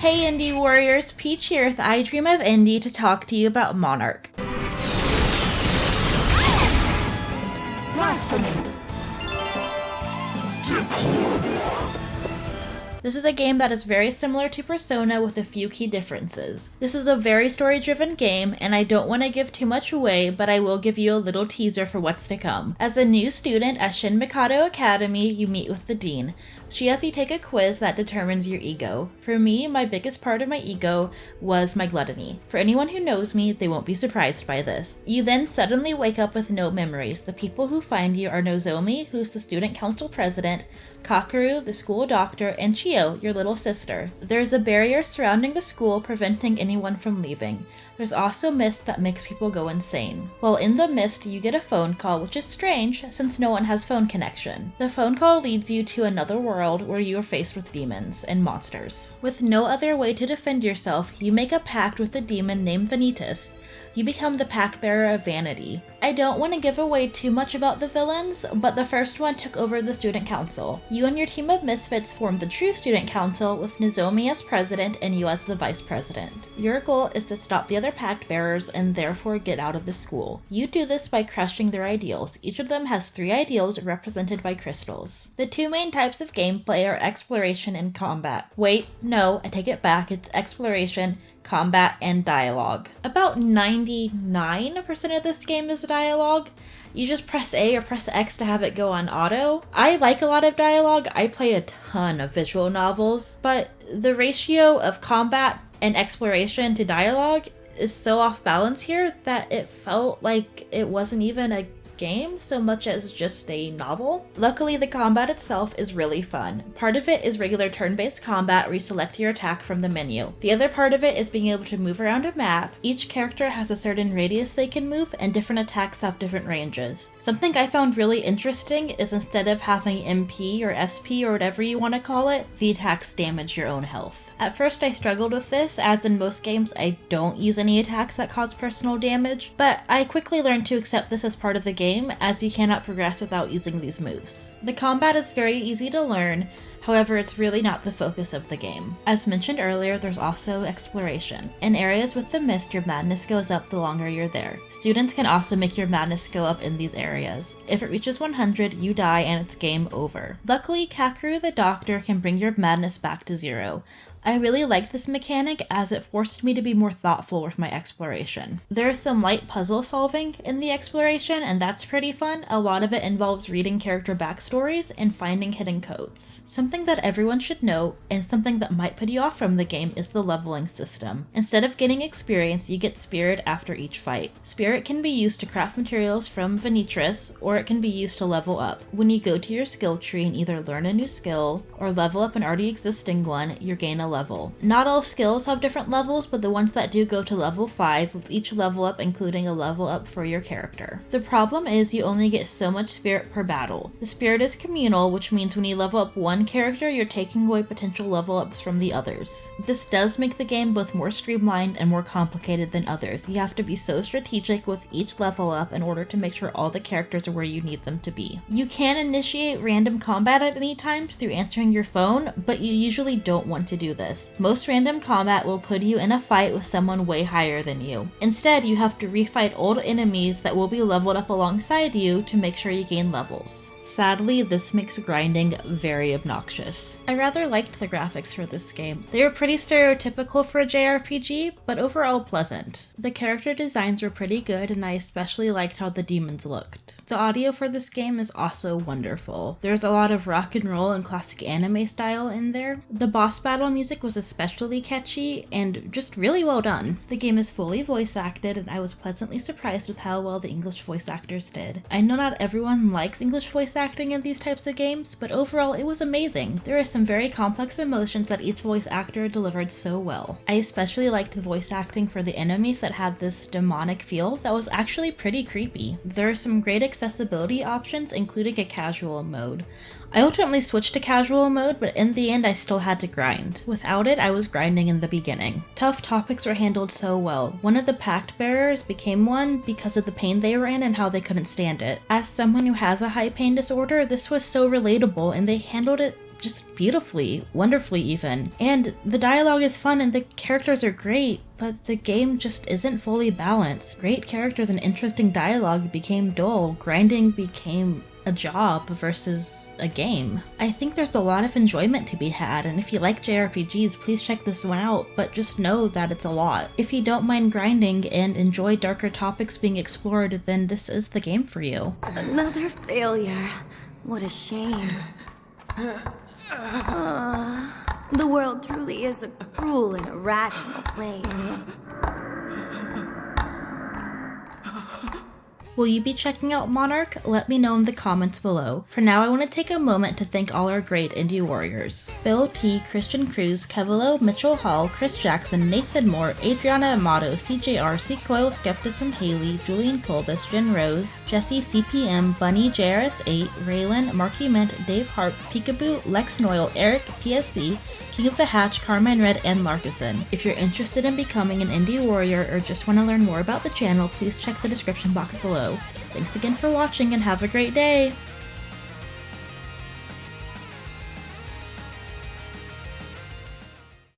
Hey Indie Warriors, Peach here with I Dream of Indie to talk to you about Monark. Blasphemy! This is a game that is very similar to Persona with a few key differences. This is a very story-driven game, and I don't want to give too much away, but I will give you a little teaser for what's to come. As a new student at Shin Mikado Academy, you meet with the dean. She has you take a quiz that determines your ego. For me, my biggest part of my ego was my gluttony. For anyone who knows me, they won't be surprised by this. You then suddenly wake up with no memories. The people who find you are Nozomi, who's the student council president, Kakeru, the school doctor, and Chio, your little sister. There's a barrier surrounding the school preventing anyone from leaving. There's also mist that makes people go insane. While in the mist, you get a phone call, which is strange since no one has phone connection. The phone call leads you to another world where you are faced with demons and monsters. With no other way to defend yourself, you make a pact with a demon named Vanitas. You become the Pactbearer of Vanity. I don't want to give away too much about the villains, but the first one took over the student council. You and your team of misfits formed the true student council with Nozomi as president and you as the vice president. Your goal is to stop the other Pactbearers and therefore get out of the school. You do this by crushing their ideals. Each of them has 3 ideals represented by crystals. The 2 main types of gameplay are exploration and combat. Wait, no, I take it back, it's exploration, combat, and dialogue. About 99% of this game is dialogue. You just press A or press X to have it go on auto. I like a lot of dialogue. I play a ton of visual novels, but the ratio of combat and exploration to dialogue is so off balance here that it felt like it wasn't even a game so much as just a novel. Luckily, the combat itself is really fun. Part of it is regular turn-based combat where you select your attack from the menu. The other part of it is being able to move around a map. Each character has a certain radius they can move and different attacks have different ranges. Something I found really interesting is instead of having MP or SP or whatever you want to call it, the attacks damage your own health. At first I struggled with this, as in most games I don't use any attacks that cause personal damage, but I quickly learned to accept this as part of the game, as you cannot progress without using these moves. The combat is very easy to learn, however it's really not the focus of the game. As mentioned earlier, there's also exploration. In areas with the mist, your madness goes up the longer you're there. Students can also make your madness go up in these areas. If it reaches 100, you die and it's game over. Luckily, Kakeru the doctor can bring your madness back to 0. I really liked this mechanic as it forced me to be more thoughtful with my exploration. There is some light puzzle solving in the exploration, and that's pretty fun. A lot of it involves reading character backstories and finding hidden codes. Something that everyone should know, and something that might put you off from the game, is the leveling system. Instead of getting experience, you get spirit after each fight. Spirit can be used to craft materials from Vanitas, or it can be used to level up. When you go to your skill tree and either learn a new skill or level up an already existing one, you gain a level. Not all skills have different levels, but the ones that do go to level 5, with each level up including a level up for your character. The problem is you only get so much spirit per battle. The spirit is communal, which means when you level up one character, you're taking away potential level ups from the others. This does make the game both more streamlined and more complicated than others. You have to be so strategic with each level up in order to make sure all the characters are where you need them to be. You can initiate random combat at any times through answering your phone, but you usually don't want to do this. Most random combat will put you in a fight with someone way higher than you. Instead, you have to refight old enemies that will be leveled up alongside you to make sure you gain levels. Sadly, this makes grinding very obnoxious. I rather liked the graphics for this game. They were pretty stereotypical for a JRPG, but overall pleasant. The character designs were pretty good, and I especially liked how the demons looked. The audio for this game is also wonderful. There's a lot of rock and roll and classic anime style in there. The boss battle music was especially catchy and just really well done. The game is fully voice acted, and I was pleasantly surprised with how well the English voice actors did. I know not everyone likes English voice acting in these types of games, but overall it was amazing. There are some very complex emotions that each voice actor delivered so well. I especially liked the voice acting for the enemies that had this demonic feel that was actually pretty creepy. There are some great accessibility options, including a casual mode. I ultimately switched to casual mode, but in the end I still had to grind. Without it, I was grinding in the beginning. Tough topics were handled so well. One of the Pactbearers became one because of the pain they were in and how they couldn't stand it. As someone who has a high pain disorder, this was so relatable and they handled it just beautifully, wonderfully even. And the dialogue is fun and the characters are great, but the game just isn't fully balanced. Great characters and interesting dialogue became dull. Grinding became a job versus a game. I think there's a lot of enjoyment to be had, and if you like JRPGs, please check this one out, but just know that it's a lot. If you don't mind grinding and enjoy darker topics being explored, then this is the game for you. Another failure. What a shame. The world truly is a cruel and irrational place. Will you be checking out Monark? Let me know in the comments below. For now, I want to take a moment to thank all our great indie warriors. Bill T, Christian Cruz, Kevilo, Mitchell Hall, Chris Jackson, Nathan Moore, Adriana Amato, CJR, Sequoia, Skepticism Haley, Julian Colbus, Jen Rose, Jesse CPM, Bunny JRS8, Raylan, Marky Mint, Dave Harp, Peekaboo, Lex Noyle, Eric, PSC, King of the Hatch, Carmine Red, and Larkison. If you're interested in becoming an indie warrior or just want to learn more about the channel, please check the description box below. Thanks again for watching and have a great day!